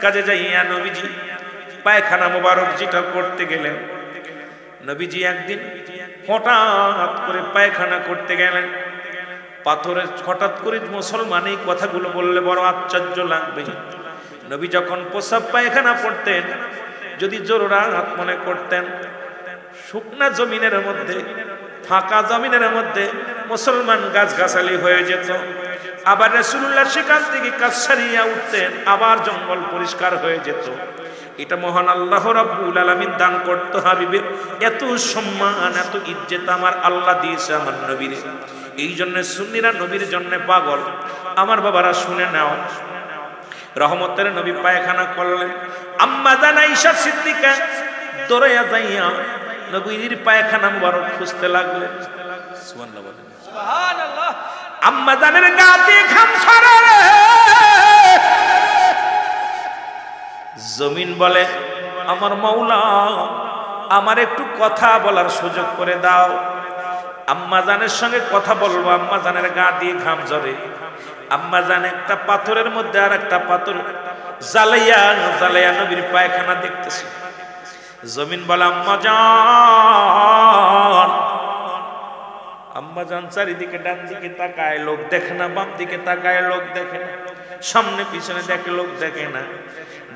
কাজে যাইয়া নবীজি পায়খানা মোবারক যেটা করতে গেলেন, নবীজি একদিন হঠাৎ করে পায়খানা করতে গেলেন। পাথরের হঠাৎ করে মুসলমান এই কথাগুলো বললে বড় আশ্চর্য লাগবে। নবী যখন প্রস্রাব পায়খানা করতেন, যদি জরুরাত মনে করতেন, শুকনা জমিনের মধ্যে, ফাঁকা জমিনের মধ্যে মুসলমান গাছগাছালি হয়ে যেত। আবার রাসূলুল্লাহ সেখান থেকে কাজ সারিয়া উঠতেন, আবার জঙ্গল পরিষ্কার হয়ে যেত। এটা মহান আল্লাহ রাব্বুল আলামিন দান করত হাবিবের। এত সম্মান, এত ইজ্জত আমার আল্লাহ দিয়েছে আমার নবীরে। এই জন্য সুন্নিরা নবীর জন্য পাগল। আমার বাবারা শুনে নাও, রহমতের নবী পায়খানা করলেন। আম্মা জান আয়েশা সিদ্দিকা দৌড়াইয়া যাইয়া নবীর পায়খানা মুবারক খুঁজতে লাগলেন। সুবহানাল্লাহ বলেন, সুবহানাল্লাহ। আম্মা জানের গা দিয়ে ঘাম ছড়ে। জমিন বলে, আমার মাওলা, আমার একটু কথা বলার সুযোগ করে দাও। আম্মা জানের সঙ্গে কথা বলবো। আম্মা জানের গা দিয়ে ঘাম ঝরে। আম্মা জান একটা পাথরের মধ্যে আর একটা পাথর জ্বালাইয়া জ্বালাইয়া নবীর পায়খানা দেখতেছে। জমিন বলে, আম্মা জান। আম্মা জান চারিদিকে, ডান দিকে তাকায়, লোক দেখে না। বাম দিকে তাকায়, লোক দেখে না। সামনে পিছনে দেখে, লোক দেখে না।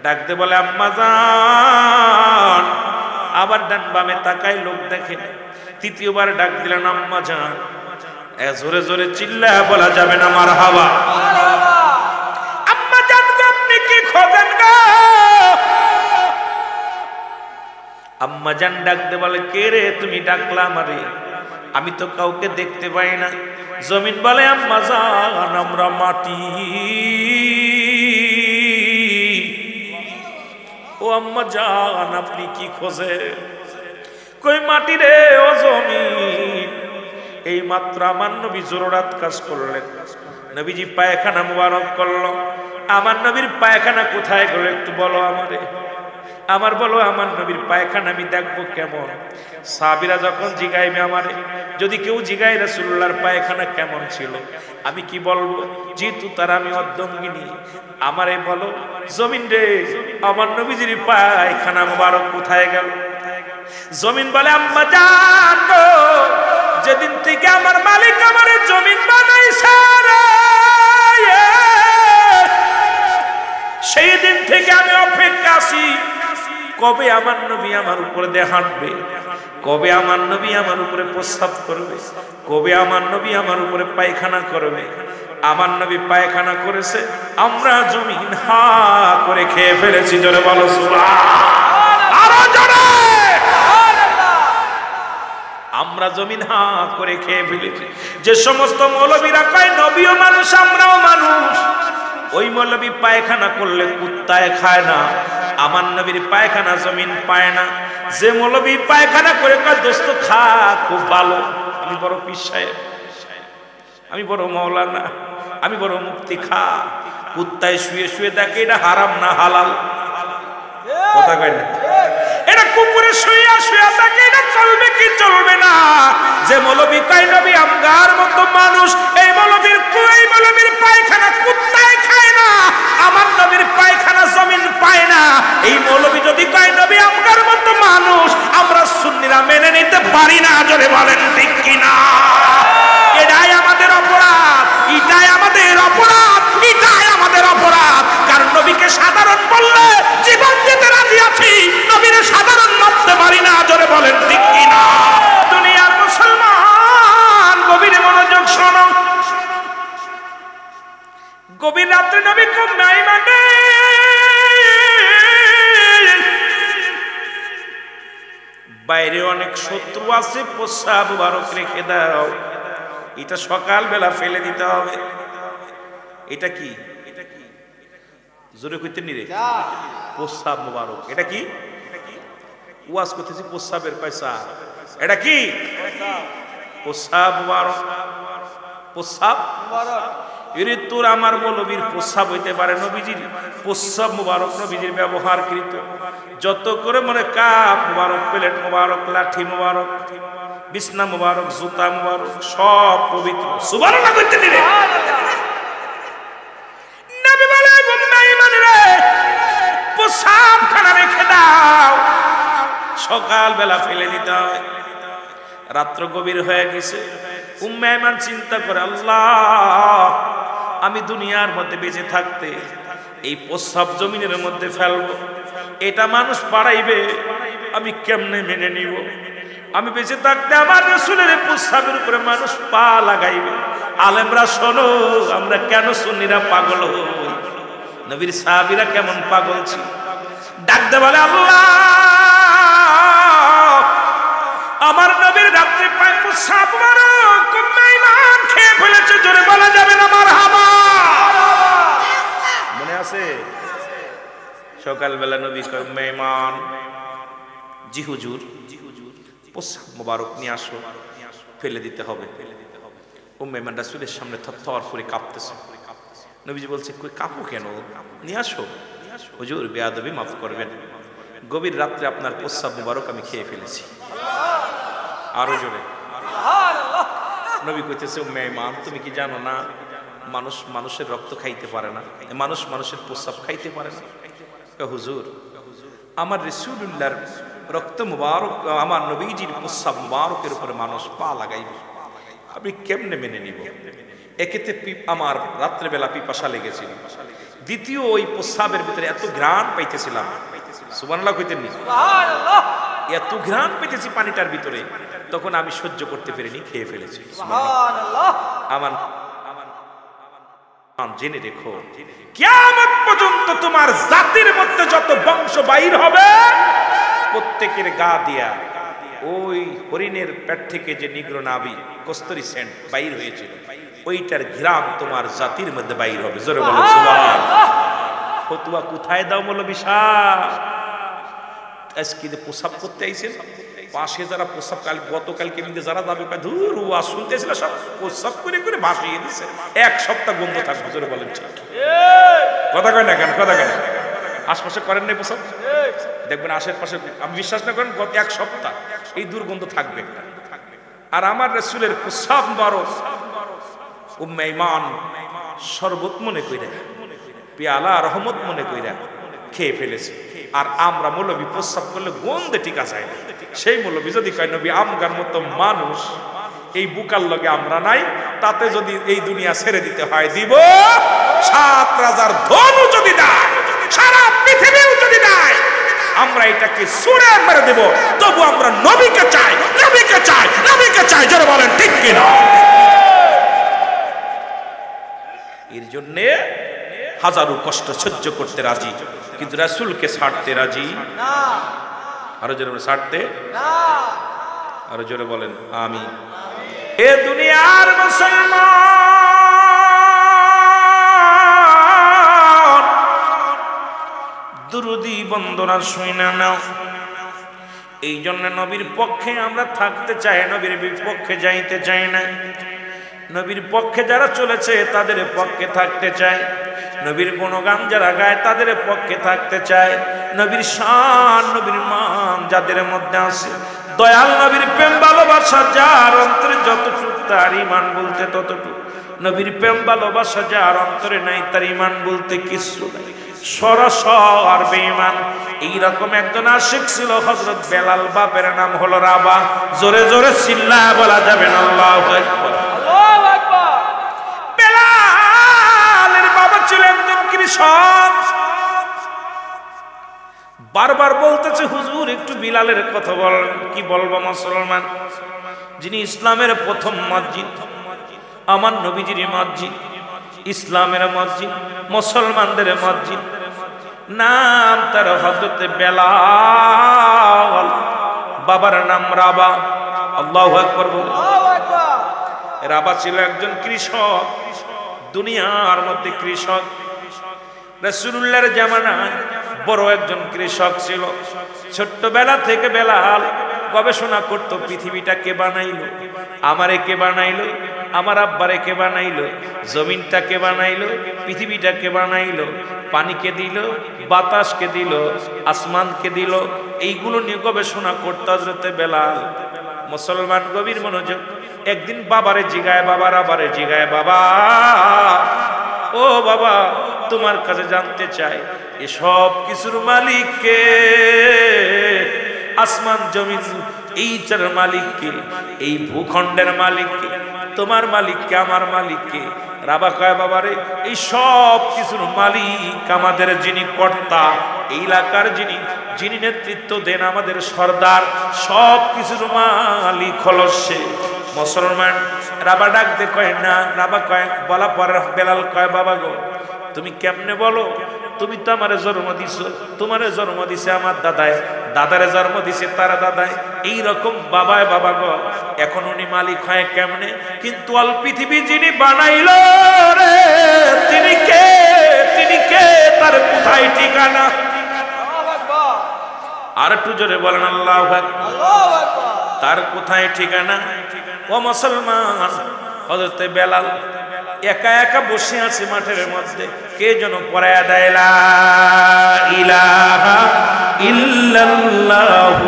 ডাকতে বলে, আম্মা জান। আবার ডান বামে তাকায়, লোক দেখে না। তৃতীয়বার ডাক দিলেন, আম্মা জান। জোরে জোরে চিল্লা বলা যাবে না মারহাবা। আম্মা জান, আপনি কি খোঁজেন গো? আম্মা জান ডাকতে বলে, কে রে তুমি ডাকলা আমারে? আমি তো কাউকে দেখতে পাই না। জমিন বলে, আম্মা জান, আমরা মাটি। ও আম্মা জান, আপনি কি খোঁজে? কই মাটি রে ও জমিন। এই মাত্র আমার নবী জরুরাত কাজ করলেন, নবীজি পায়খানা মুবারক করলো। আমার নবীর পায়খানা কোথায় গেল একটু বলো আমারে। আমার বলো, আমার নবীর পায়খানা আমি দেখবো কেমন? সাহাবীরা যখন জিগাইবে আমারে, যদি কেউ জিগায় রাসূলুল্লাহর পায়খানা কেমন ছিল, আমি কি বলবো? যেহেতু তারা আমি অর্ধঙ্গিনী, আমারে বলো জমিন রে, আমার নবীজির পায়খানা মুবারক কোথায় গেল? জমিন বলে, আম্মা জান গো, যেদিন থেকে আমার মালিক আমারে জমিন বানাইছে সেই দিন থেকে আমি অপেক্ষা আছি, কবে আমার নবী আমার উপরে দিয়ে হাঁটবে, কবে আমার নবী আমার উপরে প্রস্রাব করবে, কবে আমার নবী আমার উপরে পায়খানা করবে। আমার নবী পায়খানা করেছে, আমরা জমিন হা করে খেয়ে ফেলেছি। জোরে বলো সুবহানাল্লাহ। আরো জোরে। আমরা জমিন হা করে খেয়ে ফেলেছি। যে সমস্ত মৌলবীরা কয় নবীও মানুষ আমরাও মানুষ, ওই মৌলবী পায়খানা করলে কুত্তায় খায় না। আমার নবীর পায়খানা জমিন পায় না। যে মৌলবী পায়খানা করে কয় দোস্ত খা, খুব ভালো, আমি বড় পীর সাহেব, আমি বড় মাওলানা, আমি বড় মুফতি, খা। কুত্তায় শুয়ে শুয়ে দেখে এটা হারাম না হালাল। কথা কয় না? এটা কুকুরে শুয়ে শুয়ে দেখে এটা চলবে কি চলবে না। যে মৌলবী কয় নবী আমগার মতো মানুষ, এই মৌলবীর পায়খানা কুত্তায় খায় না, আমার নবীর পায়খানা জমিন পায় না। এই মৌলবী যদি কয় নবী আমগার মতো মানুষ, আমরা সুন্নিরা মেনে নিতে পারি না। জোরে বলেন ঠিক কিনা? এটাই আমাদের অপরাধ, এটাই আমাদের অপরাধ, এটাই আমাদের অপরাধ। কারণ নবীকে সাধারণ বললে জীবন দিতে রাজি আছি, নবীরে সাধারণ মানতে পারি না। জোরে বলেন ঠিক কিনা? দুনিয়ার মুসলমান গভীরে মনোযোগ শোনো। গভীর রাত্রে নবী ঘুম নাই মানে বাইরে অনেক শত্রু আছে, প্রস্রাব মুবারক রেখে দাও। এটা সকাল বেলা ফেলে দিতে হবে। এটা কি? জোরে কইতে নি রে? প্রস্রাব মুবারক। এটা কি? ওয়াজ করতেছি প্রস্রাবের পয়সা। এটা কি? প্রস্রাব মুবারক। প্রস্রাব মুবারক। এরে তোর আমার মৌলবীর প্রস্রাব হইতে পারে, নবীজির প্রস্রাব মুবারক, নবীজির ব্যবহারকৃত যত করে মনে কাপ মুবারক, প্লেট মুবারক, লাঠি মুবারক, বিছনা মুবারক, জুতা মুবারক, সব পবিত্র। সুবহানাল্লাহ কইতে নি রে? নবী বলে ঘুম নাই মানে রে, সকাল বেলা ফেলে দিতে হবে। রাত্র গভীর হয়ে গেছে, উম্মে আইমান চিন্তা করে, আল্লাহ আমি দুনিয়ার মধ্যে বেঁচে থাকতে এই প্রস্রাব জমিনের মধ্যে ফেলবো, এটা মানুষ বাড়াইবে, আমি কেমনে মেনে নিব? আমি বেঁচে থাকতে আমার রাসূলের প্রস্রাবের উপরে মানুষ পা লাগাইবে। আলেমরা শোনো, আমরা কেন সুন্নিরা পাগল হই? নবীর সাহাবীরা কেমন পাগল ছিল? ডাকতে বলে, আল্লাহ আমার নবীর রাত্রে পায় প্রস্রাব মুবারক উম্মে আইমান খেয়ে ফেলেছে, জোরে বলা যাবে না মারহাবা? মনে আছে সকালবেলা নবী কয়, উম্মে আইমান, জি হুজুর, প্রস্রাব মুবারক নিয়ে আসো, ফেলে দিতে হবে। উম্মে আইমান রাসূলের সামনে থরথর করে কাঁপতেছে। নবীজি বলছে, কই কাঁপো কেন? নিয়ে আসো। হুজুর বেয়াদবি মাফ করবেন, গভীর রাত্রে আপনার প্রস্রাব মুবারক আমি খেয়ে ফেলেছি। আরো জোরে নবী কইতেছে, উম্মে আইমান তুমি কি জানো না মানুষ মানুষের রক্ত খাইতে পারে না, মানুষ মানুষের প্রস্রাব খাইতে পারে না? হুজুর আমার রাসূলুল্লাহর রক্ত মুবারক, আমার নবীজির প্রস্রাব মুবারকের উপরে মানুষ পা লাগাইবে, আমি কেমনে মেনে নিব? একেতে আমার রাত্রেবেলা পিপাসা লেগেছিল, দ্বিতীয় ওই প্রস্রাবের ভিতরে এত ঘ্রাণ পাইতেছিলাম, সুবহানাল্লাহ কইতেন নি? সুবহানাল্লাহ, এত ঘ্রাণ পেতেছি পানিটার ভিতরে, তখন আমি সহ্য করতে পারিনি, খেয়ে ফেলেছি। সুবহানাল্লাহ। আমার জেনে রেখো, কিয়ামত পর্যন্ত তোমার জাতির মধ্যে যত বংশ বাইর হবে, প্রত্যেকের গা দিয়া ওই হরিণের পেট থেকে যে নিগ্র নাভি কস্তুরী সেন্ট বাইর হয়েছিল, ওইটার ঘ্রাণ তোমার জাতির মধ্যে বাইর হবে। জোরে বলো সুবহানাল্লাহ। ফতোয়া কোথায় দাও মৌলভী সাহেব? আজকে যে প্রসাব করতে আইছেন, পাশে যারা প্রসাব গতকালকে মিলে যারা যাবে, ধুর ওয়া শুনতেছিল, সব প্রসাব করে করে ভাসিয়ে দিচ্ছে, এক সপ্তাহ গন্ধ থাকবে। জোরে বলেন ঠিক? কথা কয় না কেন? কথা কেন? আশপাশে করেন নাই প্রসাব? দেখবেন আশেপাশে, আমি বিশ্বাস না করেন, গত এক সপ্তাহ এই দুর্গন্ধ থাকবে। আর আমার রাসূলের প্রসাব মুবারক উম্মে আইমান শরবত মনে কইরা, পেয়ালা রহমত মনে কইরা খেয়ে ফেলেছে। আর আমরা মৌলবী প্রস্রাব করলে গন্ধে টিকা যায় না। সেই মৌলবী যদি কয় নবী আমগার মতো মানুষ এই বুকার লগে আমরা নাই, তাতে যদি এই দুনিয়া ছেড়ে দিতে হয় দিব, 7 রাজার ধনু যদি দেয়, সারা পৃথিবীও যদি দেয়, আমরা এটাকে ছুঁড়ে মেরে দেব, তবু আমরা নবীকে চাই, নবীকে চাই, নবীকে চাই। জোরে বলেন ঠিক কিনা? এর জন্যে হাজারো কষ্ট সহ্য করতে রাজি, কিন্তু রাসূলকে ছাড়তে রাজি না। আরো জোরে ছাড়তে না। আরো জোরে বলেন আমিন। এ দুনিয়ার মুসলমান, দুরুদি বন্দনা শুনে নাও। এই জন্য নবীর পক্ষে আমরা থাকতে চাই, নবীর বিপক্ষে যাইতে চাই না। নবীর পক্ষে যারা চলেছে তাদের পক্ষে থাকতে চায়, নবীর গুণগান যারা গায় তাদের পক্ষে থাকতে চায়। নবীর শান, নবীর মান যাদের মধ্যে আছে, দয়াল নবীর প্রেম ভালোবাসা যার অন্তরে যতটুকু, তার ঈমান বলতে ততটুকু। নবীর প্রেম ভালোবাসা যার অন্তরে নাই, তার ঈমান বলতে কিছু নাই, সরাসর বেঈমান। এইরকম একজন আশিক ছিল হযরত বেলাল, বাপের নাম হলো রাবা। জোরে জোরে চিল্লায়া বলা যাবে না আল্লাহু আকবার। আল্লাহু আকবার। বেলালের বাবা ছিলেন একজন কৃষক। বারবার বলতেছে, হুজুর একটু বিলালের কথা বলেন। কি বলবো মুসলমান, যিনি ইসলামের প্রথম মসজিদ, আমার নবীজির মসজিদ, ইসলামের মসজিদ, মুসলমানদের মসজিদ, নাম তার হযরত বেলাল, বাবার নাম রাবা। আল্লাহু আকবার বলে। রাবা ছিল একজন কৃষক, দুনিয়ার মধ্যে কৃষক। রাসূলুল্লাহর জামানায় বড় একজন কৃষক ছিল। ছোট্টবেলা থেকে বেলাল গবেষণা করতো, পৃথিবীটা কে বানাইলো, আমারে কে বানাইলো, আমার আব্বারে কে বানাইলো, জমিনটা কে বানাইলো, পৃথিবীটা কে বানাইলো, পানিকে দিল, বাতাসকে দিল, আসমানকে দিল, এইগুলো নিয়ে গবেষণা করতো হযরত বেলাল। মুসলমান গভীর মনোযোগ। একদিন বাবারে জিগায়, বাবার আবারে জিগায়, বাবা ও বাবা, তোমার কাছে জানতে চাই এসব কিছুর মালিক কে? আসমান জমিন এই চার মালিককে, এই ভূখণ্ডের মালিককে, তোমার মালিককে, আমার মালিককে। রাবা কয় বাবারে এই সব কিছুর মালিক আমাদের যিনি কর্তা, এই এলাকার যিনি নেতৃত্ব দেন, আমাদের সর্দার, সব কিছুর মালিক হলো সে। মুসলমান রাবা ডাক দে কয় না, রাবা কয় বলা পরে বেলাল কয় বাবা গো তুমি কেমনে বলো, তুমি তো আমারে জন্ম দিছো, তোমারে জন্ম দিছে আমার দাদায়, দাদারে জন্ম দিছে তার দাদায়, এইরকম বাবায় বাবা গো। এখন উনি মালিক হয় কেমনে? কিন্তু অল পৃথিবী যিনি বানাইলো রে তিনি কে, তিনি কে, তার কোথায় ঠিকানা? আর একটু জোরে বলেন আল্লাহু আকবার। তার কোথায় ঠিকানা? ও মুসলমান, হযরতে বেলাল একা একা বসে আছে মাঠের মধ্যে, কে যেন পড়ায়া দেয় লা ইলাহা ইল্লাল্লাহু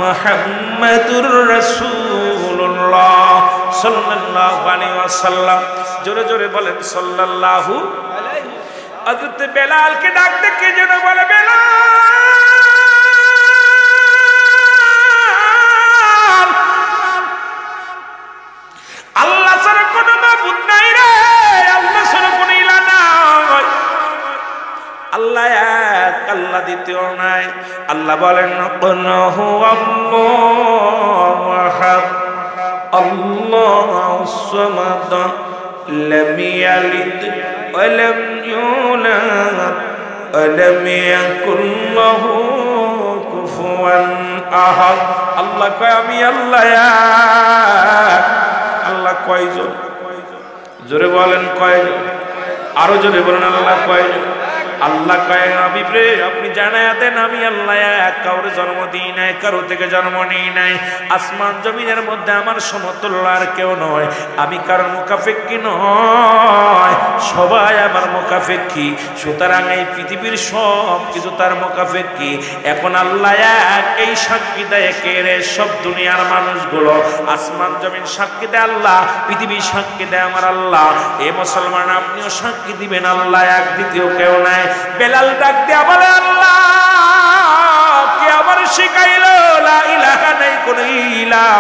মুহাম্মাদুর রাসূলুল্লাহ সাল্লাল্লাহু আলাইহি ওয়াসাল্লাম। জোরে জোরে বলেন সাল্লাল্লাহু আলাইহি। হযরত বেলালকে ডাক দে, কে যেন বলে বেলাল, আল্লাহ ছাড়া কোনো মাবুদ নাই রে, আল্লাহ ছাড়া কোনো ইলাহ নাই, আল্লাহ এক, আল্লাহ দ্বিতীয় নাই। আল্লাহ বলেন কুল হুয়াল্লাহু আহাদ আল্লাহুস সামাদ লাম ইয়ালিদ ওয়া লাম ইউলাদ ওয়া লাম ইয়াকুল লাহু কুফুয়ান আহাদ। আল্লাহ কয় আমি আল্লাহ এক। আল্লাহ কয়জন? জোরে বলেন কয়জন? আরো জোরে বলেন আল্লাহ কয়জন? আল্লাহ কয় হাবিব রে আপনি জানায়া দেন আমি আল্লাহ এক, কারোর জন্ম দিই নাই, কারো থেকে জন্ম নিই নাই, আসমান জমিনের মধ্যে আমার সমতুল্য আর কেউ নয়, আমি কারোর মুখাপেক্ষী নয়, সবাই আমার মুখাপেক্ষী। সুতরাং এই পৃথিবীর সব কিছু তার মুখাপেক্ষী। এখন আল্লাহ এক, এই সাক্ষী দেয় কে রে? সব দুনিয়ার মানুষগুলো, আসমান জমিন সাক্ষী দেয় আল্লাহ, পৃথিবী সাক্ষী দেয় আমার আল্লাহ। এ মুসলমান আপনিও সাক্ষী দিবেন আল্লাহ এক, দ্বিতীয় কেউ নাই। বেলাল ডাক দিয়া বলে আল্লাহ কে আমার শিখাইলো লা ইলাহা নাই কোন ইলাহ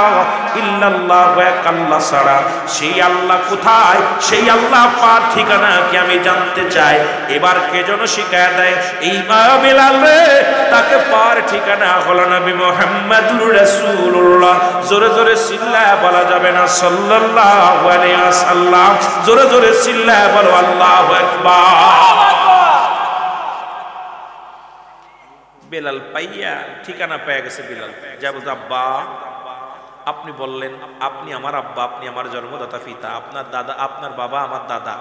ইল্লাল্লাহ এক আল্লাহ ছাড়া। সেই আল্লাহ কোথায়? সেই আল্লাহ পার ঠিকানা কি আমি জানতে চাই। এবার কে যেন শিখায় দেয় এই বেলাল রে, তাকে পার ঠিকানা হলো নবী মুহাম্মদুর রাসূলুল্লাহ। জোরে জোরে চিল্লায় বলা যাবে না সাল্লাল্লাহু আলাইহি ওয়াসাল্লাম? জোরে জোরে চিল্লায় বলো আল্লাহু আকবার। বেলাল পাইয়া ঠিকানা পেয়ে গেছে। বেলাল যা বলতে আব্বা আপনি বললেন আপনি আমার আব্বা, আপনি আমার জন্মদাতা পিতা, আপনার দাদা, আপনার বাবা আমার দাদা,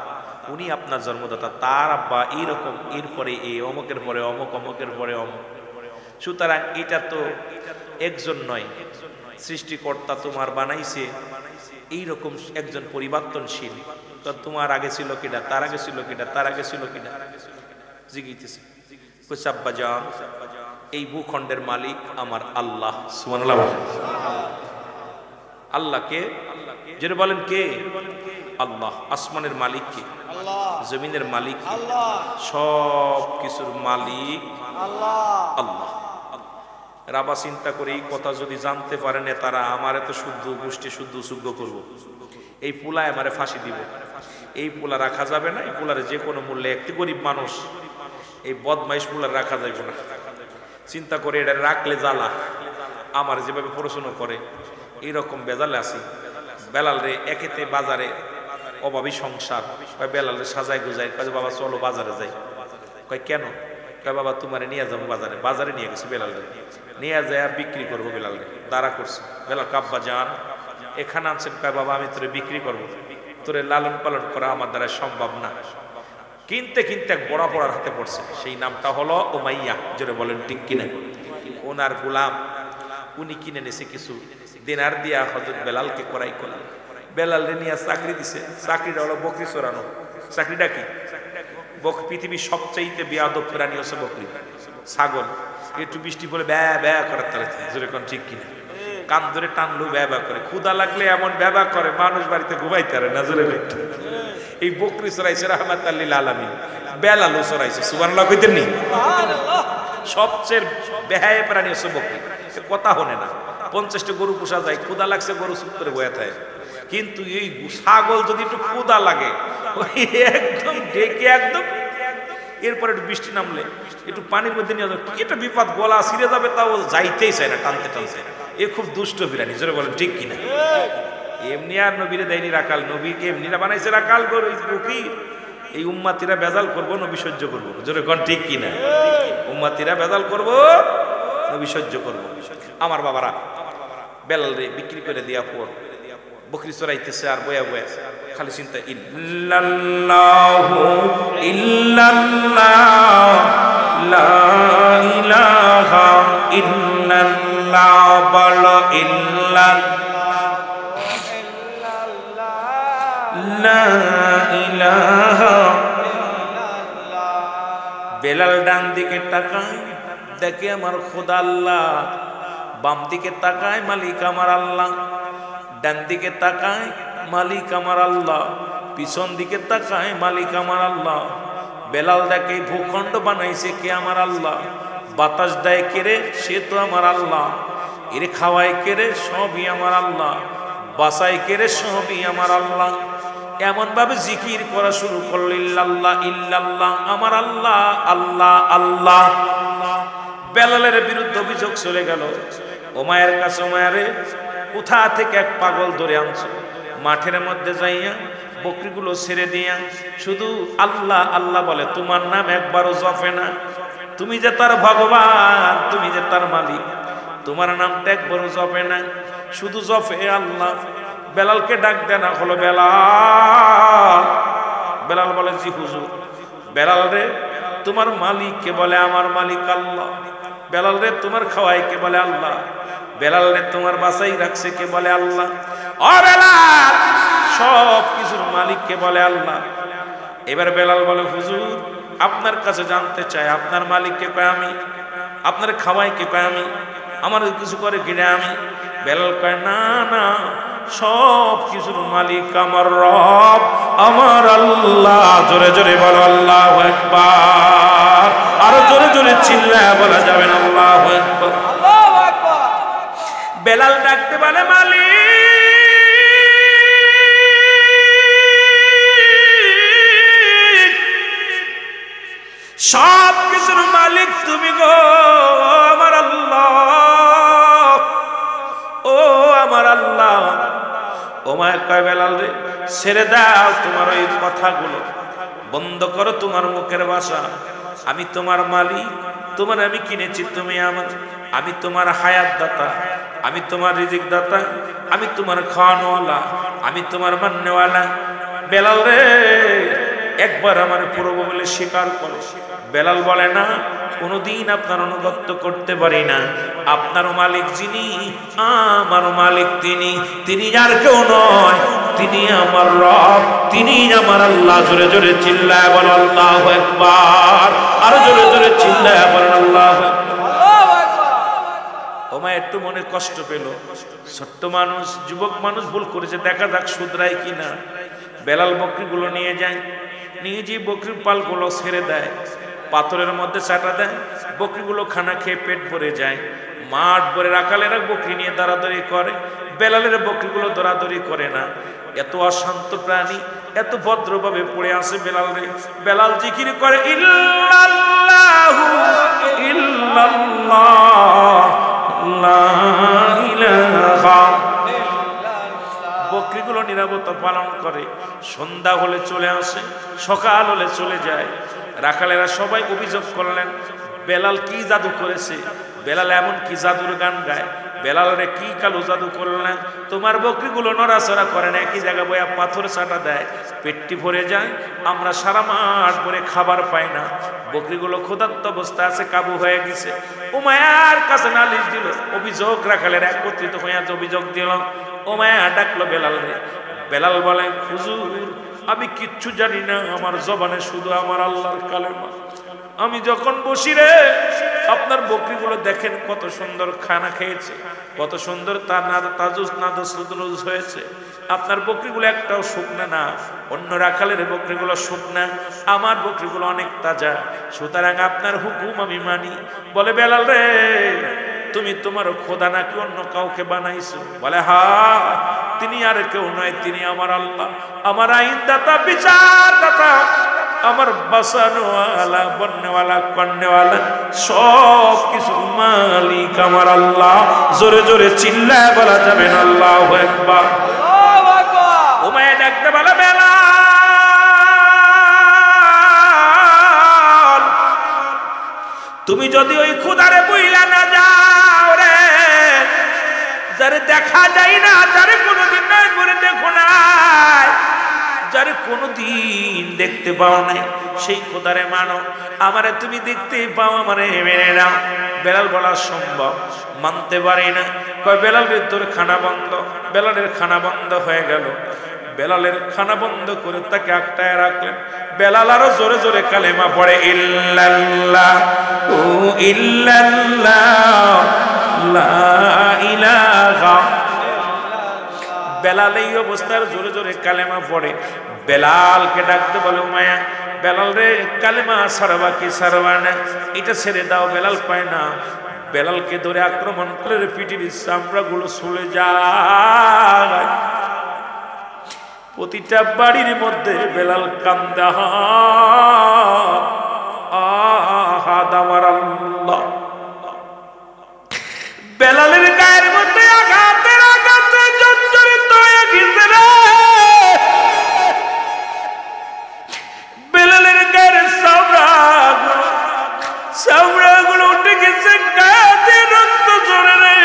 উনি আপনার জন্মদাতা, তার আব্বা এইরকম, এরপরে এই অমুকের পরে অমুক, অমুকের পরে অমুক। সুতরাং এটা তো একজন নয়, সৃষ্টিকর্তা তোমার বানাইছে এইরকম একজন পরিবর্তনশীল। তো তোমার আগে ছিল কিনা, তার আগে ছিল কিনা, তার আগে ছিল কিনা জিজ্ঞেস কইছে আব্বা জান এই ভূখণ্ডের মালিক আমার আল্লাহ। সুবহানাল্লাহ। আল্লাহকে যেটা বলেন কে? আল্লাহ। আসমানের মালিক কে? আল্লাহ। জমিনের মালিক কে? আল্লাহ। সব কিছুর মালিক আল্লাহ। আল্লাহ। রাবা চিন্তা করে এই কথা যদি জানতে পারেন তারা আমারে তো শুদ্ধ গোষ্ঠী শুদ্ধ সুযোগ্য করব, এই পোলায় আমারে ফাঁসি দিব, এই পোলা রাখা যাবে না, এই পোলারে যে কোনো মূল্যে, একটি গরিব মানুষ, এই বদমাইশ পোলার রাখা যাবে না। চিন্তা করে এটা রাখলে জ্বালা, আমার যেভাবে পড়াশোনা করে এইরকম বেজালে আসি। বেলাল রে একেতে বাজারে অভাবী সংসার, বেলাল রে সাজায় গুজায়, কাজে বাবা চলো বাজারে যাই। কয় কেন? কয় বাবা তোমারে নিয়ে যাবো বাজারে। বাজারে নিয়ে গেছি বেলাল রে, নিয়ে যায় বিক্রি করবো। বেলাল রে দাঁড়া করছে। বেলাল কাব্বা যান এখানে আনছেন? কয় বাবা আমি তোরে বিক্রি করবো, তোরে লালন পালন করা আমার দ্বারা সম্ভব না। কিনতে কিনতে এক বড় পড়ার হাতে পড়ছে, সেই নামটা হলো উমাইয়া। জোরে বলেন ঠিক কিনা? ওনার গোলাম, উনি কিনে নিছে কিছু দিনার দিয়া হযরত বেলালকে করাই করলেন। বেলাল রে নিয়ে চাকরি দিছে। চাকরিটা হলো বকরি চড়ানো। চাকরিটা কি? পৃথিবীর সবচাইতে বেয়াদব প্রাণী হচ্ছে বকরি, ছাগল। একটু বৃষ্টি পড়লে ব্যা ব্যা করে তাহলে জোরে কোন ঠিক কিনা? কান ধরে টানলো ব্যা ব্যা করে, ক্ষুধা লাগলে এমন ব্যা করে মানুষ বাড়িতে ঘুমাইতে পারে না। জোরে এই বকরি চড়াইছে রাহমাতুল লিল আলামিন, বেলালও চড়াইছে। সুবহানাল্লাহ কইতেন নি? সবচেয়ে বেহায়ে প্রাণী হচ্ছে বকরি, কথা হনে না। 50টা গরু পোষা যায়, ক্ষুদা লাগছে গরু চুপ করে বয়ে থাকে। কিন্তু এই ছাগল যদি একটু ক্ষুদা লাগে একদম ডেকে একদম, এরপরে একটু বৃষ্টি নামলে একটু পানির মধ্যে নিয়ে যাবে, কি একটা বিপদ, গলা ছিঁড়ে যাবে, তাও যাইতেই চায় না, টানতে টানতে। এ খুব দুষ্ট বিরানি, জোরে বলেন ঠিক কিনা? এমনি আর নবীরে দেয়নি রাখাল, নবীকে এমনিরা বানাইছে রাখাল গরু ফকির। এই উম্মাতিরা বেজাল করবো, নবী সহ্য করবো, জোরে কোন ঠিক কিনা? উম্মাতিরা বেজাল করবো, নবী সহ্য করবো। আমার বাবারা বেলাল রে বিক্রি করে দেওয়া পর বকরি চড়াইতেছে আর বয়া বয়া খালি চিন্তা, ইল্লাল্লাহু ইল্লাল্লাহ লা ইলাহা ইল্লাল্লাহ, বলো ইল্লাল্লাহ লা ইলাহা। বেলাল ডান দিকে তাকায় দেখে আমার খোদা আল্লাহ, বাম দিকে তাকায় মালিক আমার আল্লাহ, ডান দিকে তাকায় মালিক আমার আল্লাহ, পিছন দিকে তাকায় মালিক আমার আল্লাহ। বেলাল দেখে ভূখণ্ড বানাইছে কে? আমার আল্লাহ। বাতাস দেয় কেড়ে? সে তো আমার আল্লাহ। এর খাওয়ায় কেড়ে? সবই আমার আল্লাহ। বাসায় কেড়ে? সবই আমার আল্লাহ। এমন ভাবে জিকির করা শুরু করলো, ইল্লাল্লাহ ইল্লাল্লাহ, আমার আল্লাহ আল্লাহ আল্লাহ। বেলালের বিরুদ্ধে অভিযোগ চলে গেল ওমায়ের কাছে, ওমায়ারে কোথা থেকে এক পাগল ধরে আনছো, মাঠের মধ্যে যাইয়া বকরিগুলো ছেড়ে দিয়া শুধু আল্লাহ আল্লাহ বলে, তোমার নাম একবারও জপে না। তুমি যে তার ভগবান, তুমি যে তার মালিক, তোমার নামটা একবারও জপে না, শুধু জপে আল্লাহ। বেলালকে ডাক দেনা হলো, বেলাল। বেলাল বলে, জি হুজুর। বেলাল রে তোমার মালিক কে? বলে আমার মালিক আল্লাহ। বেলাল রে তোমার খাওয়াই কে? বলে আল্লাহ। বেলাল রে তোমার বাসাই রাখছে কে? বলে আল্লাহ। ও বেলাল, সব কিছুর মালিক কে? বলে আল্লাহ। এবার বেলাল বলে, হুজুর আপনার কাছে জানতে চাই, আপনার মালিক কে? কয় আমি। আপনার খাওয়াই কে? কয় আমি। আমার কিছু করে কিনে আমি। বেলাল কয়, না না, সব কিছুর মালিক আমার রব, আমার আল্লাহ। জোরে জোরে বলো আল্লাহু আকবার। আরো জোরে জোরে চিল্লায়া বলা যাবে না আল্লাহু আকবার। আল্লাহু আকবার। বেলাল ডাকতে বলে, মালিক সব কিছুর মালিক তুমি গো, আমার আল্লাহ, ও আমার আল্লাহ। ওমায় কয়, বেলাল রে ছেড়ে দাও তোমার ওই কথাগুলো, বন্ধ করো তোমার মুখের ভাষা। আমি তোমার মালিক, তোমার আমি কিনেছি, তুমি আমার। আমি তোমার হায়াত দাতা, আমি তোমার রিজিক দাতা, আমি তোমার খাওয়ানোওয়ালা, আমি তোমার মান্যওয়ালা। বেলাল রে একবার আমার প্রভু বলে স্বীকার করো। বেলাল বলে, না, কোনদিন আপনার অনুগত্য করতে পারি না। আপনার মালিক যিনি, আমার মালিক তিনি, তিনি আর কেউ নয়, তিনি আমার রব, তিনি আমার আল্লাহ। জোরে জোরে চিল্লায় বল আল্লাহু আকবার। আরো জোরে জোরে চিল্লায় বল আল্লাহু আকবার। ওমা একটু মনে কষ্ট পেল, ছোট্ট মানুষ, যুবক মানুষ, ভুল করেছে, দেখা যাক শুধরায় কিনা। বেলাল বকরিগুলো নিয়ে যায়, নিয়ে যে বকরির পালগুলো ছেড়ে দেয়, পাথরের মধ্যে চাটা দেয়, বকরিগুলো খানা খেয়ে পেট ভরে যায়। মাঠ ভরে রাখালেরা বকরি নিয়ে দৌড়াদৌড়ি করে, বেলালের বকরিগুলো দৌড়াদৌড়ি করে না। এত অশান্ত প্রাণী এত ভদ্রভাবে পড়ে আসে বেলাল রে। বেলাল জিকির করে, ইল্লাল্লাহু ইল্লাল্লাহ লা ইলাহা। বকরিগুলো নিরাপত্তা পালন করে, সন্ধ্যা হলে চলে আসে, সকাল হলে চলে যায়। রাখালেরা সবাই অভিযোগ করলেন, বেলাল কি জাদু করেছে, বেলাল এমন কি জাদুর গান গায়, বেলালরে কি কালো জাদু করলেন, তোমার বকরিগুলো নড়াচড়া করে না, একই জায়গা বইয়া পাথর চাটা দেয়, পেটটি ভরে যায়, আমরা সারা মাস ভরে খাবার পাই না, বকরিগুলো ক্ষুধার্ত অবস্থা আছে, কাবু হয়ে গেছে। উমায়ার কাছে নালিশ দিল, অভিযোগ রাখালেরা একত্রিত হয়ে অভিযোগ দিল। উমায়া ডাকলো বেলাল রে। বেলাল বলে, হুজুর আমি কিচ্ছু জানি না, আমার জবানে শুধু আমার আল্লাহর কালেমা। আমি যখন বসি রে, আপনার বকরিগুলো দেখেন কত সুন্দর খানা খেয়েছে, কত সুন্দর তাজুজ নাদুস হয়েছে। আপনার বকরিগুলো একটাও শুকনা না, অন্য রাখালের বকরিগুলো শুকনা, আমার বকরিগুলো অনেক তাজা। সুতরাং আপনার হুকুম আমি মানি। বলে বেলাল রে, তুমি তোমার খোদা নাকি অন্য কাউকে বানাইছো? বলে হ্যাঁ, তিনি আর কেউ নয়, তিনি আমার আল্লাহ, আমার আইনদাতা, বিচারদাতা, আমার বাঁচানোওয়ালা, বন্যওয়ালা, কন্যাওয়ালা, সব কিছু মালিক আমার আল্লাহ। জোরে জোরে চিল্লায় বলা যাবে না আল্লাহু আকবার। উমাইয়া ডাকতে বলে বেলাল, তুমি যদি ওই খুদারে বইলা না যাও রে, যারে দেখা যায় না, যারে কোনোদিন নাই করে দেখো নাই, যারে কোনোদিন দেখতে পাও নাই, সেই খোদারে মানো। আমারে তুমি দেখতে পাও, আমারে মেনে নাও। বেলাল বলা সম্ভব, মানতে পারি না। কয় বেলালের তোর খানা বন্ধ। বেলালের খানা বন্ধ হয়ে গেল। বেলালের খানা বন্ধ করে তাকে আটকায় রাখলেন। বেলাল আরো জোরে জোরে কালেমা পড়ে, ইল্লাল্লাহু ইল্লাল্লাহ লা ইলাহা। বেলাল এই অবস্থার জোরে জোরে কালেমা পড়ে। বেলালকে ডাকতে বলে উমাইয়া, বেলাল রে, কালেমা ছাড়বা কি ছাড়বা না, এটা ছেড়ে দাও। বেলাল পায় না। বেলালকে ধরে আক্রমণ করে পিটির চামড়া গুলো চলে যায়। প্রতিটা বাড়ির মধ্যে বেলাল কান্দা, আমার আল্লাহ। বেলালের গায়ের মধ্যে আঘাতের আঘাতে জর্জরিত হয়ে গেছে রে। বেলালের গায়ের চামড়াগুলো উঠে গেছে, গায়ে রক্ত ঝরে রে।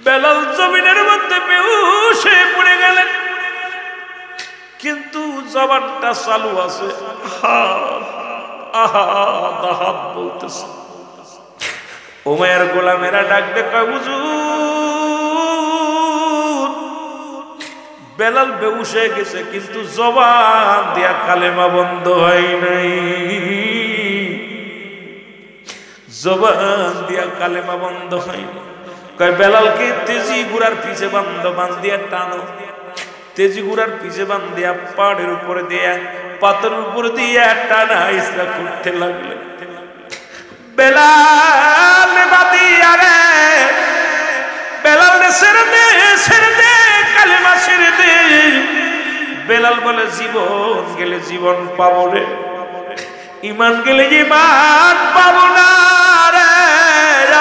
বেলাল জমিনের মধ্যে বেহুশ হয়ে পড়ে গেলেন, কিন্তু জবানটা চালু আছে, বলতেছে। উমাইয়ার গোলামেরা ডাকতে কয়, হুজুর, বেলাল বেহুশ হয়ে গেছে, কিন্তু জবান দিয়া কালেমা বন্ধ হয় নাই। জবান দিয়া কালেমা বন্ধ হয় নাই। কয় বেলালকে তেজি গুড়ার পিছে বান্ধিয়া টানো। তেজি গুড়ার পিছে বান্ধিয়া পাড়ের উপরে দিয়া, পাথরের উপরে দিয়া টানা ইসরা করতে লাগলেন। বেলাল বাদিয়া রে, বেলাল ছেড়ে দে, ছেড়ে দে, কালেমা ছেড়ে দে। বেলাল বলে, জীবন গেলে জীবন পাবো রে, ইমান গেলে ইমান পাবো না রে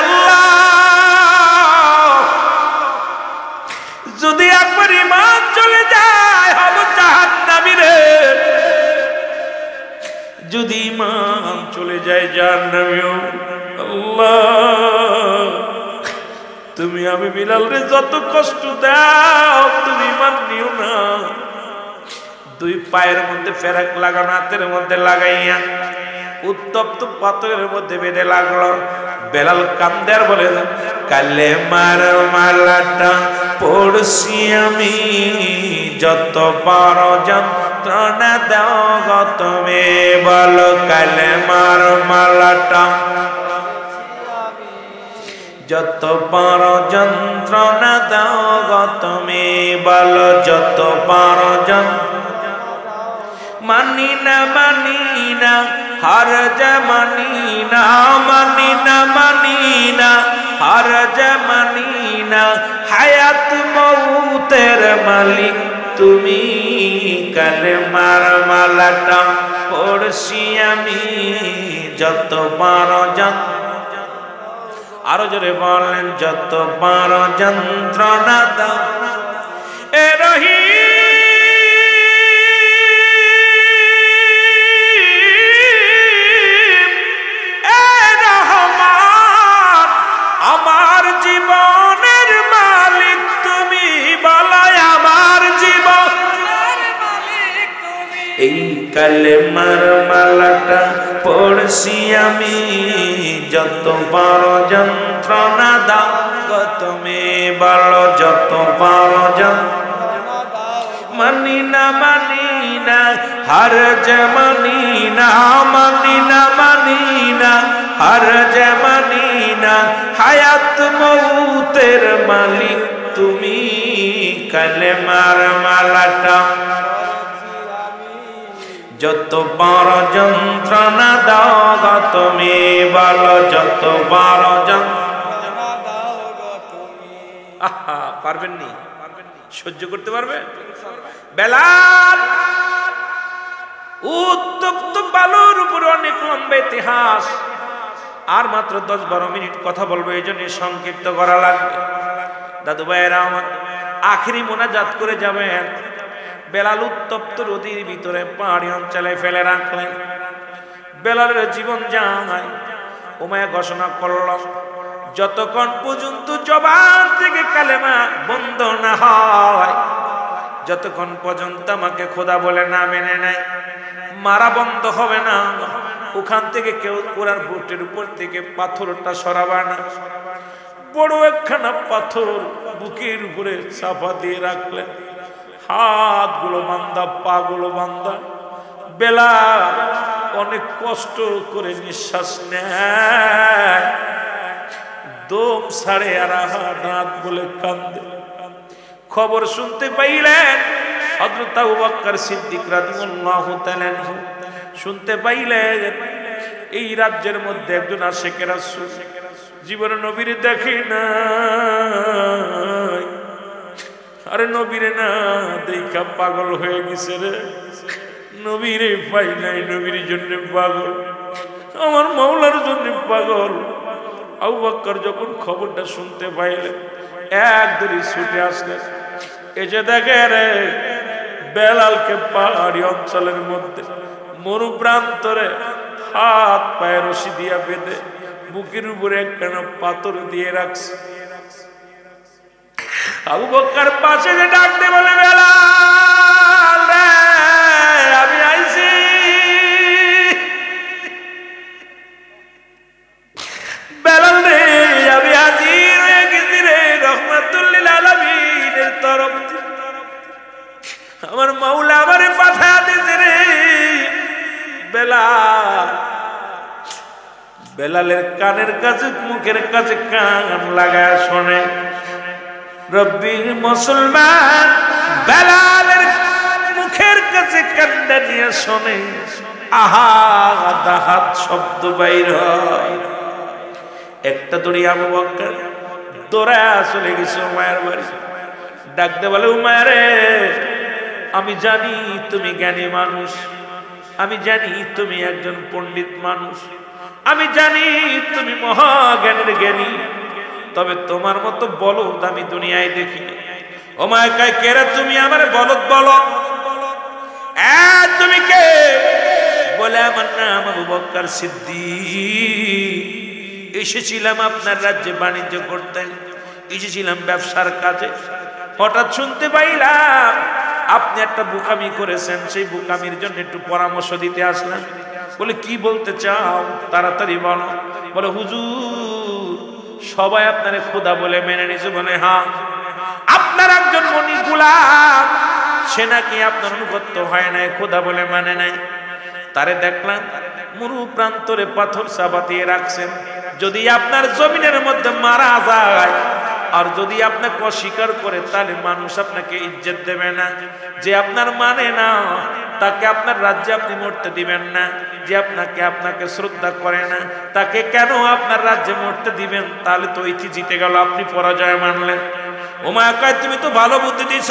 আল্লাহ। যদি একবার ইমান চলে যায় হব জাহান্নামী রে, যদি ইমান চলে যায় জাহান্নামী। আল্লাহ, তুমি আমি বিলাল রে যত কষ্ট দাও, তুমি ইমান নিও না। দুই পায়ের মধ্যে ফেরাক লাগানো, হাতের মধ্যে লাগাইয়া উত্তপ্ত পাথরের মধ্যে বেঁধে লাগলো। বেলাল কান্দার বলে, কালেমার মালাটা পড়ছি আমি, যত বড় যন্ত্রণা দাও গো তুমি। বলো কালেমার মালাটা, যত বড় যন্ত্রণা দাও গো তুমি। বলো যত বড় মানি না, মানি না, হার জামানি না, মানি না, মানি না, হার জামানি না। হায়াত মৌতের মালিক তুমি, কালেমার মালাটা পড়ছি আমি, যত বড় আরো জোরে বলেন, যত বড় যন্ত্রণা দাও এ রহিম। আমার জীবনের মালিক তুমি, বলাই আমার জীবনের মালিক তুমি। এই কালেমার মালাটা পড়ছি আমি, যত বড় যন্ত্রণা দাও গো তুমি। বলো যত বড় মানি না হার যে মানি না, মানি না হার যে মানি না, হায়াত মৌতের মালিক তুমি, কালেমার মালাটা যত বড় যন্ত্রণা দাও গো তুমি, বলো যত বড় যন্ত্রণা দাও গো তুমি। আহা, পারবেন নি? সহ্য করতে পারবে? বেলাল উত্তপ্ত বালুর উপরে অনেক লম্বা ইতিহাস, আর মাত্র 10-12 মিনিট কথা বলবো, এই জন্য সংক্ষিপ্ত করা লাগবে। দাদু ভাইয়েরা আমার, আখেরি মোনাজাত করে যাবেন। বেলাল উত্তপ্ত নদীর ভিতরে পাহাড়ি অঞ্চলে ফেলে রাখলেন। বেলালের জীবন যায়। উমাইয়া ঘোষণা করল, যতক্ষণ পর্যন্ত জবান থেকে কালেমা বন্ধ না হয়, যতক্ষণ পর্যন্ত আমাকে খোদা বলে না মেনে নেয়, মারা বন্ধ হবে না। ওখান থেকে কেউ ওনার বুটের উপর থেকে পাথরটা সরাবে না। বড় একখানা পাথর বুকের উপরে চাপা দিয়ে রাখলেন, হাতগুলো বান্ধা, পাগুলো বান্ধা। বেলাল অনেক কষ্ট করে নিঃশ্বাস নেয়, দম ছাড়ে আর রাত বলে কান্দে। খবর শুনতে পাইলেন হযরত আবু বকর সিদ্দিক রাদিয়াল্লাহু তাআলা আনহু, শুনতে পাইলেন এই রাজ্যের মধ্যে একজন আশিকে রাসূল জীবনে নবীর দেখে না, আরে নবীরে না দেখা পাগল হয়ে গেছে রে, নবীরে পাই নাই, নবীর জন্য পাগল, আমার মাওলার জন্য পাগল। আবু বকর যখন খবরটা শুনতে পাইলেন এক দড়ি ছুটে আসলেন, এসে দেখে রে বেলালকে পাহাড়ি অঞ্চলের মধ্যে মরুপ্রান্তরে হাত পায়ে রশি দিয়া বেঁধে বুকের উপরে একখানা পাথর দিয়ে রাখছে। আবু বকর পাশে যে ডাকতে বলে, বেলাল রে আমি আইছি, বেলাল রে আমি হাজির হয়ে গেছি রে, রহমাতুল লিল আলামিনের তরফ আমার মাওলা আমারে পাঠায় দিয়েছে রে। বেলাল, বেলালের কানের কাছে মুখের কাছে কান লাগায় শোনে, রব্বি মুসলমান বেলালের মুখের কাছে কান্না নিয়ে শোনে, আহা দাহাত শব্দ বাইর হয়। একটা দড়ি আবু বকর দৌড়ায় চলে গেছে উমাইয়ার বাড়ি। ডাকতে বলে, উমাইয়া রে আমি জানি তুমি জ্ঞানী মানুষ, আমি জানি তুমি একজন পণ্ডিত মানুষ, আমি জানি তুমি মহাজ্ঞানের জ্ঞানী, তবে তোমার মতো বলদ আমি দুনিয়ায় দেখি না। উমাইয়া কয়, কে রে তুমি আমারে বলদ বলো? তুমি কে? বলে, আমার নাম আবু বকর সিদ্দিক, এসেছিলাম আপনার রাজ্যে বাণিজ্য করতে, এসেছিলাম ব্যবসার কাজে। হঠাৎ শুনতে পাইলাম আপনি একটা বোকামি করেছেন, সেই বোকামির জন্য একটু পরামর্শ দিতে আসলাম। বলে, কি বলতে চাও তাড়াতাড়ি বলো। বলে, হুজুর সবাই আপনারে খোদা বলে মেনে নিয়েছে। বলে, হ্যাঁ, আপনার একজন মনি গোলাম সে নাকি আপনার অনুগত্য হয় নাই, খোদা বলে মানে নাই। তারে দেখলাম মরু প্রান্তরে পাথর চাপা দিয়ে রাখছেন, যদি আপনার জমিনের মধ্যে মারা যায় আর যদি আপনাকে অস্বীকার করে তাহলে মানুষ আপনাকে ইজ্জত দেবে না। যে আপনার মানে না তাকে আপনার রাজ্যে আপনি মরতে দিবেন না। যে আপনাকে শ্রদ্ধা করে না তাকে কেন আপনার রাজ্যে মরতে দিবেন? তাহলে তো ইতি জিতে গেল, আপনি পরাজয় মানলেন। উমাইয়া কয়, তুমি তো ভালো বুদ্ধি দিছ,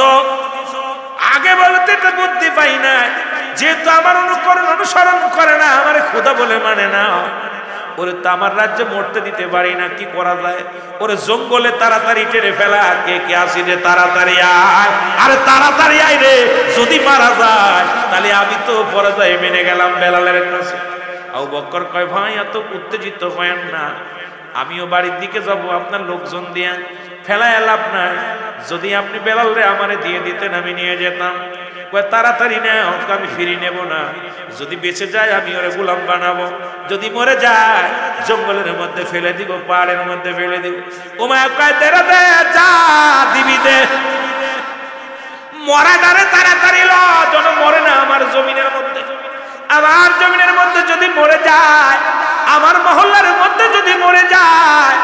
আগে বলতে তো বুদ্ধি পাই না। যেহেতু আমার অনুসরণ করে না, আমার খোদা বলে মানে না, ওরে তো আমার রাজ্যে মরতে দিতে পারি না। কি করা যায়? ওরে জঙ্গলে তাড়াতাড়ি টেনে ফেলা। কে কে আসি রে, তাড়াতাড়ি আয়, আরে তাড়াতাড়ি আয় রে, যদি মারা যায় তাহলে আমি তো পরাজয় মেনে গেলাম বেলালের কাছে। আবু বকর কয়, ভাই এত উত্তেজিত হয়েন না, আমিও বাড়ির দিকে যাব, আপনার লোকজন দিয়ে ফেলায় লাভ নাই। যদি আপনি বেলাল রে আমারে দিয়ে দিতেন আমি নিয়ে যেতাম। কয়, তাড়াতাড়ি নেও, আমি ফিরি নেব না। যদি বেঁচে যায় আমি ওরে গোলাম বানাবো, যদি মরে যায় জঙ্গলের মধ্যে ফেলে দিব, পাহাড়ের মধ্যে ফেলে দিব। উমাইয়া কয়, দে রে দে, যা দিবি দে। মরা ডারে তাড়াতাড়ি ল, যেন মরে না আমার জমিনের মধ্যে। আমার জমিনের মধ্যে যদি মরে যায়, আমার মহল্লার মধ্যে যদি মরে যায়,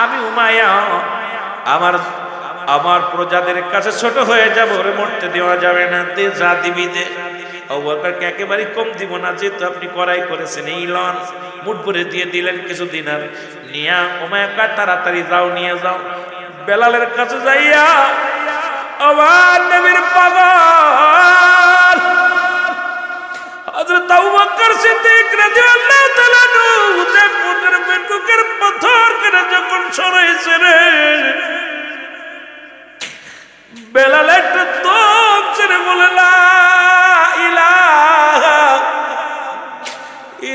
আমি উমাইয়া আমার প্রজাদের কাছে ছোট হয়ে যাব, ওরে মরতে দেওয়া যাবে না। দে যা দিবি দে। আবু বকরকে একেবারে কম দিব না, যেহেতু আপনি করাই করেছেন, এই লন। মুঠ ভরে দিয়ে দিলেন কিছু দিনার নিয়া। উমাইয়া তাড়াতাড়ি যাও, নিয়ে যাও। বেলালের কাছে যাইয়া আমার নবীর পাগল হযরত আবু বকর সিদ্দিক রাদিয়াল্লাহু তাআলা যে পুত্রের বেকুকের পাথর করে যখন সরাইছে রে, বেলাল একটা তোপ ছেড়ে বলে লা ইলাহা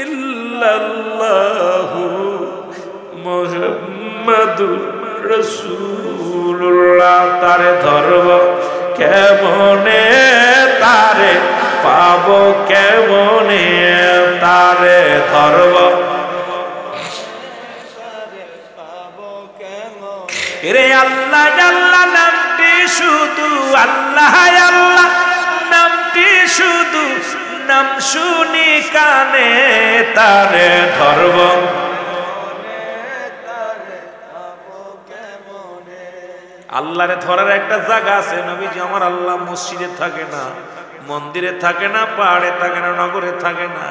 ইল্লাল্লাহু মুহাম্মাদুর রাসূলুল্লাহ। তারে ধরব কেমনে, তারে পাবো কেমনে, তারে ধরব রে। আল্লাহ আল্লাহ নামটি শুধু, আল্লাহ আল্লাহ নামটি শুধু, নাম শুনি কানে, তারে ধরব। আল্লাহরে ধরার একটা জায়গা আছে নবীজি আমার। আল্লাহ মসজিদে থাকে না, মন্দিরে থাকে না, পাহাড়ে থাকে না, নগরে থাকে না।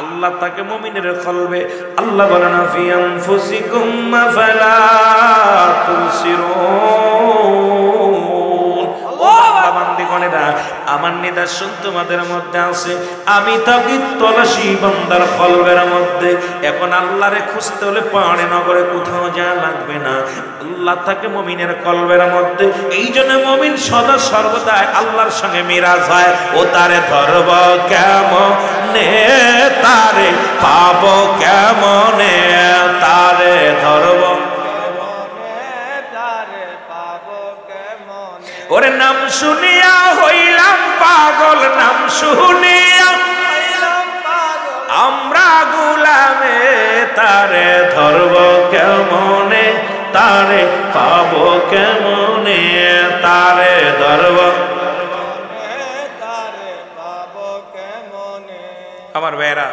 আল্লাহ থাকে মুমিনের কলবে। আল্লাহ বলেন ফি আনফুসিকুম ফালা তুবসিরুন। ও বান্দিগণেরা, আমার নিদর্শন তোমাদের মধ্যে আছে। আমি থাকি তলাশি বান্দার কলবের মধ্যে। এখন আল্লাহরে খুঁজতে হলে পাহাড়ে নগরে কোথাও যাওয়া লাগবে না, আল্লাহ থাকে মুমিনের কলবের মধ্যে। এই জন্য মুমিন সদা সর্বদা আল্লাহর সঙ্গে মিরাজ হয়। ও তারে ধরব কেমনে, তারে পাবো কেমনে, তারে ধরব। ওরে নাম শুনিয়া হইলাম পাগল, নাম শুনিয়া আমরা গোলামে, তারে ধরব কেমনে, তারে পাবো কেমনে, তারে ধরব। আমার ভাইরা,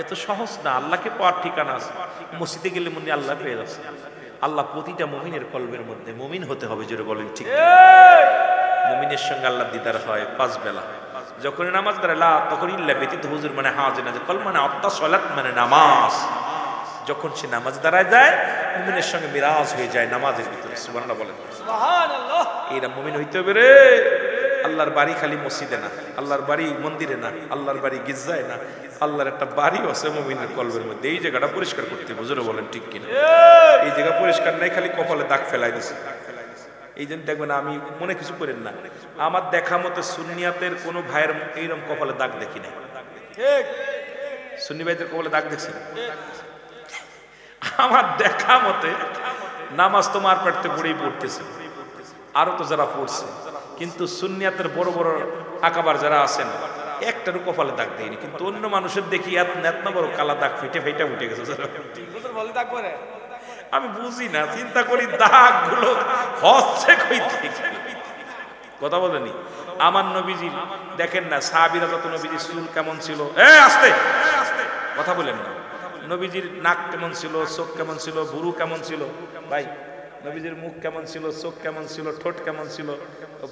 এত সহজ না। আল্লাহকে পাওয়ার ঠিকানা আছে। মসজিদে গেলে মনে আল্লাহ পেয়ে যাচ্ছে। আল্লাহ প্রতিটা মুমিনের কলবের মধ্যে। মুমিন হতে হবে, জোরে বলেন ঠিক। মুমিনের সঙ্গে আল্লাহ দিদার হয় 5 বেলা। যখন নামাজ দাঁড়ায় লা তখন ইল্লা ব্যতীত হুজুর মানে হাজির না, কল মানে আত্মা সলাত মানে নামাজ। যখন সে নামাজ দাঁড়ায় যায়, মুমিনের সঙ্গে মিরাজ হয়ে যায় নামাজের ভিতরে। সুবহানাল্লাহ বলেন। সুবহানাল্লাহ। এরা মুমিন হইতে হবে রে। আল্লাহর বাড়ি খালি মসজিদে না, আল্লাহর বাড়ি মন্দিরে না, আল্লাহর বাড়ি গির্জায় না, আল্লাহর একটা বাড়ি আছে মুমিনের কলবের মধ্যে। এই জায়গাটা পরিষ্কার করতে হবে, জোরে বলেন ঠিক কিনা। এই জায়গা পরিষ্কার নাই, খালি কপালে দাগ ফেলাই দিছে। এই জন্য দেখবেন, আমি মনে কিছু করেন না, আমার দেখা মতো সুন্নিয়াতের কোনো ভাইয়ের এইরকম কপালে দাগ দেখি নাই। সুন্নি ভাইদের কপালে দাগ দেখছেন? আমার দেখা মতে নামাজ তো মার পেটতে পড়েই পড়তেছে, আরো তো যারা পড়ছে, কিন্তু সুন্নিয়াতের বড় বড় আকাবার যারা আছেন একটারও কপালে দাগ দেয়নি। কিন্তু অন্য মানুষের দেখি এত বড় কালা দাগ ফেটে উঠে গেছে। আমি বুঝি না, চিন্তা করি দাগ গুলো হচ্ছে কই থেকে। কথা বলেনি আমার নবীজি দেখেন না, সাহাবীরা যত নবীজির চুল কেমন ছিল, আস্তে কথা বলেন না, নবীজির নাক কেমন ছিল, চোখ কেমন ছিল, ভুরু কেমন ছিল, ভাই নবীজির মুখ কেমন ছিল, চোখ কেমন ছিল, ঠোঁট কেমন ছিল,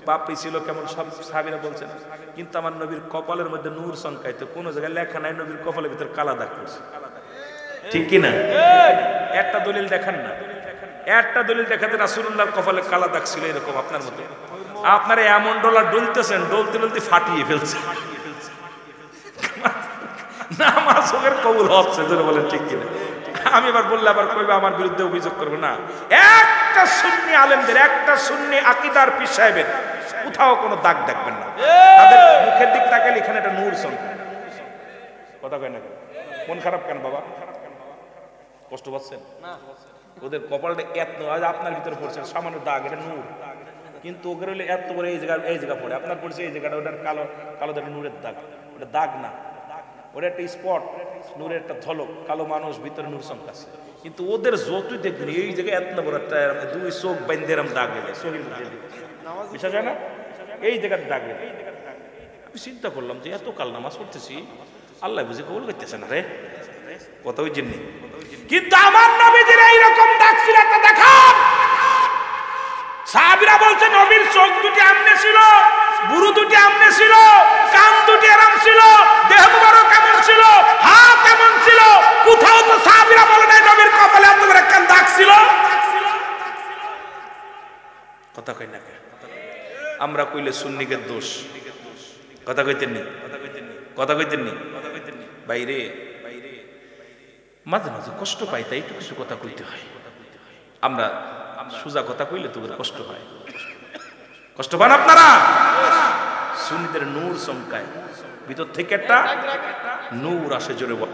পাপড়ি ছিল কেমন, সব সাহাবীরা বলছেন। কিন্তু আমার নবীর কপালের মধ্যে নূর সংকাইতে কোনো জায়গায় লেখা নাই নবীর কপালের ভিতর কালা দাগ পড়ছে। ঠিক কিনা? একটা দলিল দেখান না, একটা দলিল দেখাতে রাসূলুল্লাহর কপালে কালা দাগ ছিল এরকম আপনার মতো। আপনারা এমন ডলার ডলতেছেন, ডলতে ফাটিয়ে ফেলছে। নামাজ ওদের কবুল হচ্ছে, ধরে বলেন ঠিক কিনা? আমি এবার বললে আবার কইবে আমার বিরুদ্ধে অভিযোগ করবে না। একটা সুন্নি আলেমদের, একটা সুন্নি আকীদার পীর সাহেবের কোথাও কোনো দাগ দেখবেন না। তাদের মুখের দিক তাকালে এখানে একটা নূর সংখ্যা। কথা কয় না কেন? মন খারাপ কেন বাবা? কষ্ট পাচ্ছেন না? ওদের কপালটা এত, আপনার ভিতরে পড়ছে সামান্য দাগ, এটা নূর। কিন্তু ওদের হলে এত বড় এই জায়গা পড়ে, আপনার পড়ছে এই জায়গাটা, ওটার কালো কালো দাগ, নূরের দাগ। ওটা দাগ না, ওটা একটা স্পট, নূরের একটা ঝলক। কালো মানুষ, ভিতরে নূর সংখ্যা আছে। কিন্তু ওদের যতই দেখবেন এই জায়গায় এত বড় একটা 2 চোখ বাইন্ধে এরম দাগ হয়ে যায়। বিশ্বাস হয় না? এই জায়গাতে ডাকবেন। আমি চিন্তা করলাম যে এত কাল নামাজ পড়তেছি, আল্লাহ বুঝি কবুল করতেছে না রে, কত ওই জন্য। কিন্তু আমার নবীজির এইরকম ডাক ছিল, একটা দেখান। সাহাবীরা বলছে নবীর চোখ দুটি আমনে ছিল, বুরু দুটি আমনে ছিল, কান দুটি এরম ছিল, দেহ মুবারক কেমন ছিল, হাত কেমন ছিল। কোথাও তো সাহাবীরা বলে নাই নবীর কপালে এত বড় একটা দাগ ছিল। কথা কই না কে? আমরা কইলে সুন্নিকের দোষ, কথা কইতেন নি, কথা কইতেন নি বাইরে। মাঝে মাঝে কষ্ট পাই, তাই একটু কিছু কথা কইতে হয়। আমরা সোজা কথা কইলে তোদের কষ্ট হয়, কষ্ট পান আপনারা? সুন্নিদের নূর চমকায়, ভিতর থেকে একটা নূর আসে, জোরে বল।